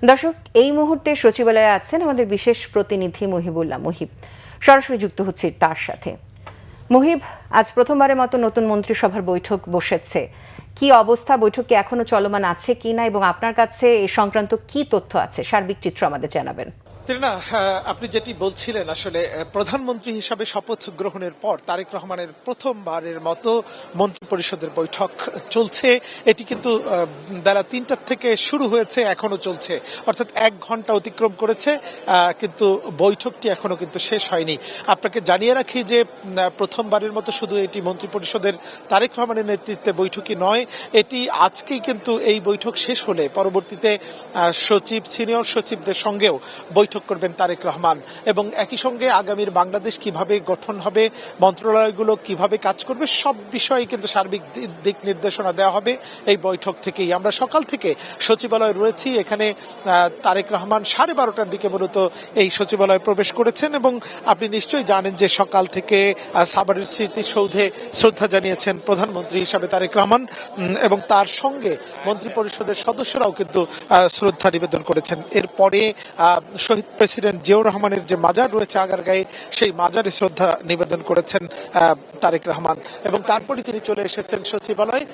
দর্শক, এই মুহূর্তে সচিবালয়ে আছেন আমাদের বিশেষ প্রতিনিধি মুহিবুল্লাহ মুহিব। সরাসরি যুক্ত হচ্ছে তার সাথে। মুহিব, আজ প্রথমবারের মতো নতুন মন্ত্রিসভার বৈঠক বসেছে। কি অবস্থা? বৈঠক কি এখনো চলমান আছে কিনা এবং আপনার কাছে এ সংক্রান্ত কি তথ্য আছে? সার্বিক চিত্র আমাদের জানাবেন। না, আপনি যেটি বলছিলেন, আসলে প্রধানমন্ত্রী হিসাবে শপথ গ্রহণের পর তারেক রহমানের প্রথমবারের মতো মন্ত্রিপরিষদের বৈঠক চলছে। এটি কিন্তু বেলা ৩টা থেকে শুরু হয়েছে, এখনো চলছে, অর্থাৎ ১ ঘন্টা অতিক্রম করেছে, কিন্তু বৈঠকটি এখনো কিন্তু শেষ হয়নি। আপনাকে জানিয়ে রাখি যে প্রথমবারের মতো শুধু এটি মন্ত্রিপরিষদের তারেক রহমানের নেতৃত্বে বৈঠকই নয়, এটি আজকেই কিন্তু এই বৈঠক শেষ হলে পরবর্তীতে সচিব, সিনিয়র সচিবদের সঙ্গেও বৈঠক করবেন তারেক রহমান এবং একই সঙ্গে আগামীর বাংলাদেশ কিভাবে গঠন হবে, মন্ত্রণালয়গুলো কিভাবে কাজ করবে, সব বিষয়ে কিন্তু সার্বিক দিক নির্দেশনা দেওয়া হবে এই বৈঠক থেকেই। আমরা সকাল থেকে সচিবালয়ে রয়েছি। এখানে তারেক রহমান 12:30টার দিকে মূলত এই সচিবালয়ে প্রবেশ করেছেন এবং আপনি নিশ্চয়ই জানেন যে সকাল থেকে সাভারের স্মৃতিসৌধে শ্রদ্ধা জানিয়েছেন প্রধানমন্ত্রী হিসাবে তারেক রহমান এবং তার সঙ্গে মন্ত্রিপরিষদের সদস্যরাও কিন্তু শ্রদ্ধা নিবেদন করেছেন। এরপরে শহীদ প্রেসিডেন্ট জিয়াউর রহমানের যে মাজার রয়েছে আগারগাঁয়ে, সেই মাজারে শ্রদ্ধা নিবেদন করেছেন তারেক রহমান এবং তারপরে তিনি চলে এসেছেন সচিবালয়ে,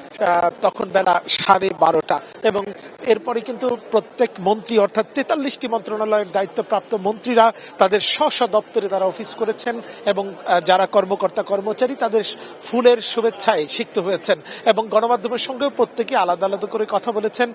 তখন বেলা 12:30 এবং এরপরে কিন্তু প্রত্যেক মন্ত্রী অর্থাৎ 43টি মন্ত্রণালয়ের দায়িত্বপ্রাপ্ত মন্ত্রীরা তাদের স্ব দপ্তরে তারা অফিস করেছেন এবং যারা কর্মকর্তা কর্মচারী তাদের ফুলের শুভেচ্ছায় সিক্ত হয়েছেন এবং গণমাধ্যমের সঙ্গেও প্রত্যেকে আলাদা আলাদা করে কথা বলেছেন।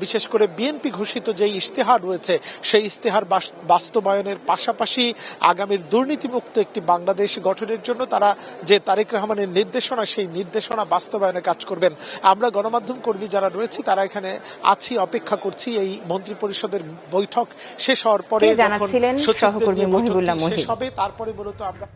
বিশেষ করে বিএনপি ঘোষিত যে ইশতেহার রয়েছে সেই ইশতেহার বাস্তবায়নের পাশাপাশি আগামীর দুর্নীতিমুক্ত একটি বাংলাদেশ গঠনের জন্য তারা যে তারেক রহমানের নির্দেশনা, সেই নির্দেশনা বাস্তবায়নে কাজ করবেন। আমরা গণমাধ্যম কর্মী যারা রয়েছি তারা এখানে আছি, অপেক্ষা করছি এই মন্ত্রী পরিষদের বৈঠক শেষ হওয়ার পরে জানাচ্ছিলেন সহকর্মী মুহিবুল্লাহ মুহিব। শেষ হবে, তারপরে মূলত আমরা